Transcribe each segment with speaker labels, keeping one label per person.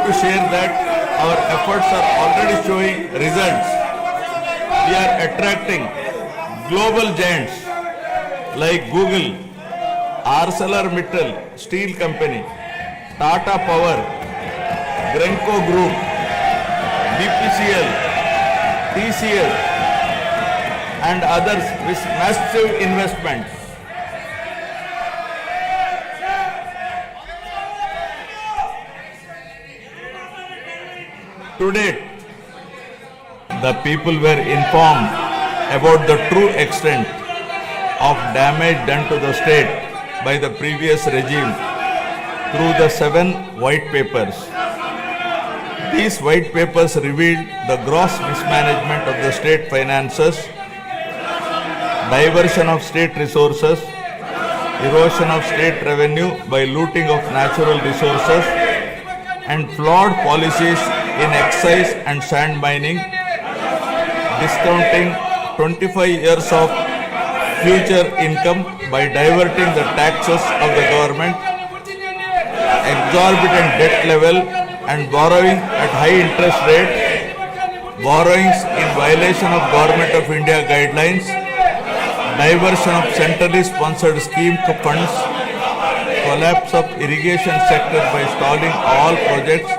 Speaker 1: to share that our efforts are already showing results. We are attracting global giants like Google, ArcelorMittal Steel Company, Tata Power, Grenco Group, BPCL, TCL, and others with massive investments. To date, the people were informed about the true extent of damage done to the state by the previous regime through the 7 white papers. These white papers revealed the gross mismanagement of the state finances, diversion of state resources, erosion of state revenue by looting of natural resources, and flawed policies in excise and sand mining, discounting 25 years of future income by diverting the taxes of the government, exorbitant debt level and borrowing at high interest rate, borrowings in violation of Government of India guidelines, diversion of centrally sponsored scheme funds, collapse of irrigation sector by stalling all projects,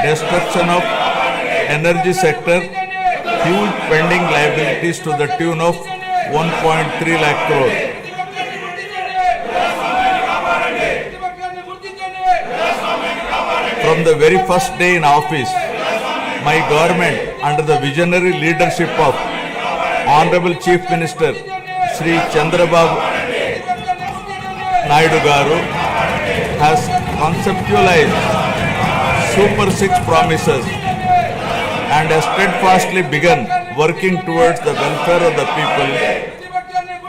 Speaker 1: destruction of energy sector, huge pending liabilities to the tune of 1.3 lakh crore. From the very first day in office, my government, under the visionary leadership of Honorable Chief Minister Shri Chandrababu Naidu Garu, has conceptualized Super 6 promises and has steadfastly begun working towards the welfare of the people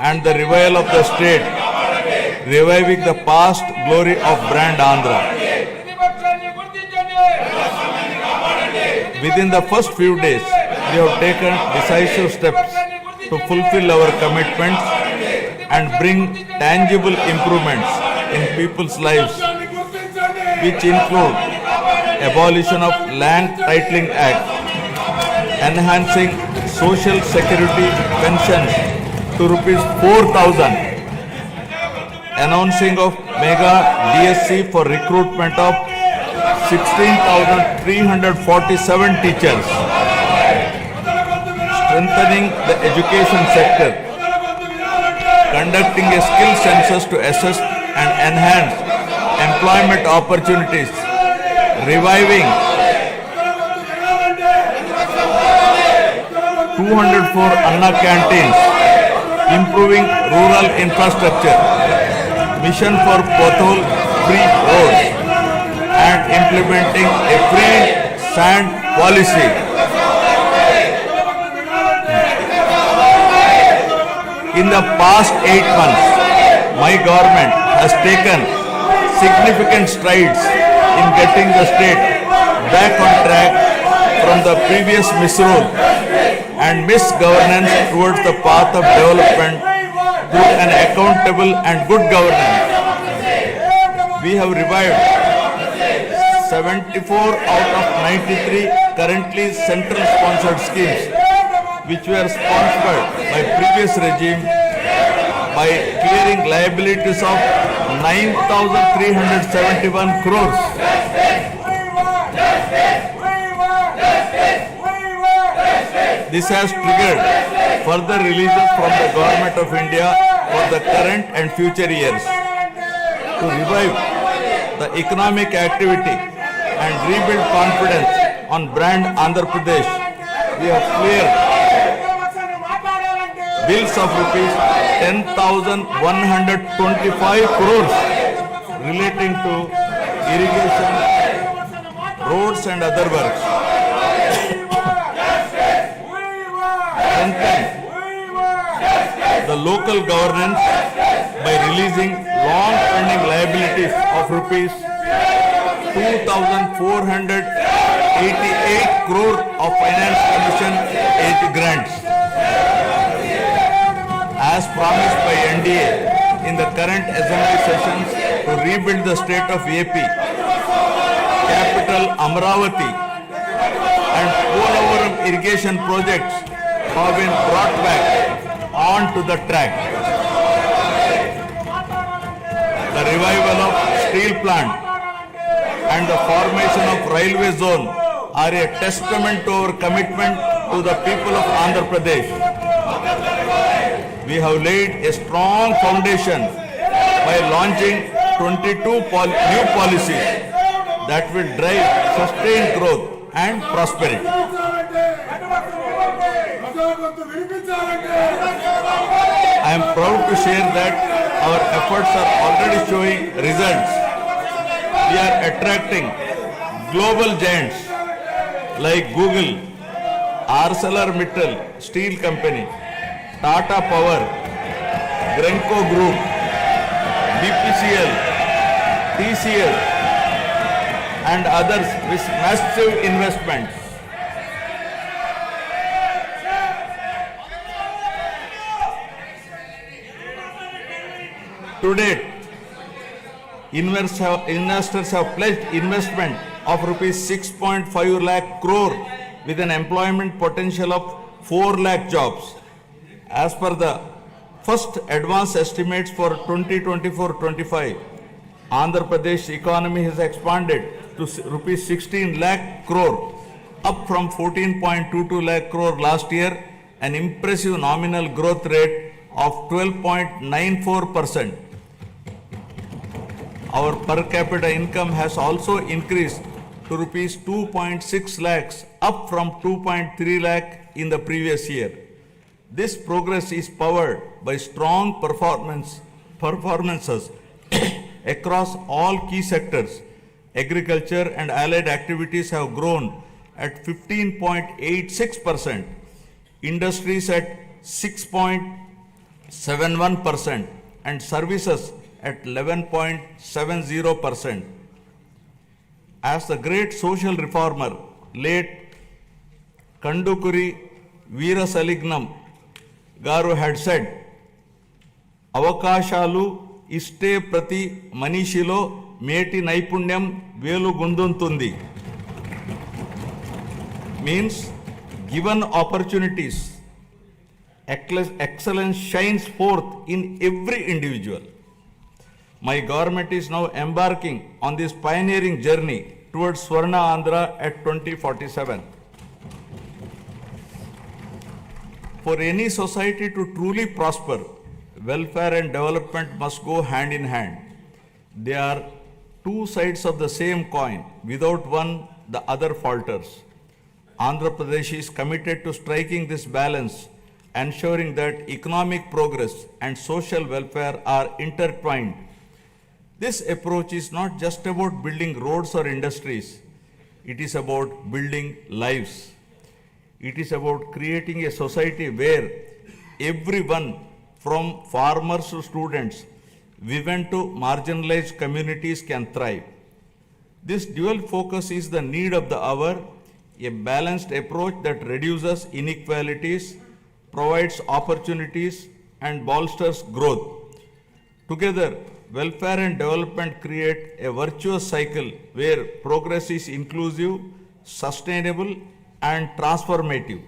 Speaker 1: and the revival of the state, reviving the past glory of brand Andhra. Within the first few days, we have taken decisive steps to fulfill our commitments and bring tangible improvements in people's lives, which include abolition of Land Titling Act, enhancing social security pensions to rupees 4,000, announcing of mega DSC for recruitment of 16,347 teachers, strengthening the education sector, conducting a skill census to assess and enhance employment opportunities, reviving 204 Anna canteens, improving rural infrastructure, mission for pothole-free roads, and implementing a free sand policy. In the past 8 months, my government has taken significant strides in getting the state back on track from the previous misrule and misgovernance towards the path of development through an accountable and good governance. We have revived 74 out of 93 currently central sponsored schemes which were sponsored by previous regime by clearing liabilities of 9,371 crores. This has triggered further releases from the Government of India for the current and future years. To revive the economic activity and rebuild confidence on brand Andhra Pradesh, we have cleared bills of rupees 10,125 crores relating to irrigation, roads and other works. Strengthen the local governance by releasing long-pending liabilities of rupees 2,488 crore of finance commission aid grants. As promised by NDA in the current assembly sessions to rebuild the state of AP, capital Amravati and Polavaram irrigation projects have been brought back onto the track. The revival of steel plant and the formation of railway zone are a testament to our commitment to the people of Andhra Pradesh. We have laid a strong foundation by launching 22 new policies that will drive sustained growth and prosperity. I am proud to share that our efforts are already showing results. We are attracting global giants like Google, ArcelorMittal Steel Company, Tata Power, Grenco Group, BPCL, TCL, and others with massive investments. To date, investors have pledged investment of rupees 6.5 lakh crore with an employment potential of 4 lakh jobs. As per the first advance estimates for 2024-25, Andhra Pradesh economy has expanded to rupees 16 lakh crore, up from 14.22 lakh crore last year, an impressive nominal growth rate of 12.94%. Our per capita income has also increased to rupees 2.6 lakhs, up from 2.3 lakh in the previous year. This progress is powered by strong performances across all key sectors. Agriculture and allied activities have grown at 15.86%, industries at 6.71%, and services at 11.70%. As the great social reformer, late Kandukuri Veerasalignam Garu had said, Avakashalu iste prati manishilo meti naipunyam velu gunduntundi. Means, given opportunities, excellence shines forth in every individual. My government is now embarking on this pioneering journey towards Swarna Andhra at 2047. For any society to truly prosper, welfare and development must go hand in hand. They are two sides of the same coin. Without one, the other falters. Andhra Pradesh is committed to striking this balance, ensuring that economic progress and social welfare are intertwined. This approach is not just about building roads or industries. It is about building lives. It is about creating a society where everyone, from farmers to students, women to marginalized communities, can thrive. This dual focus is the need of the hour, a balanced approach that reduces inequalities, provides opportunities, and bolsters growth. Together, welfare and development create a virtuous cycle where progress is inclusive, sustainable, and transformative.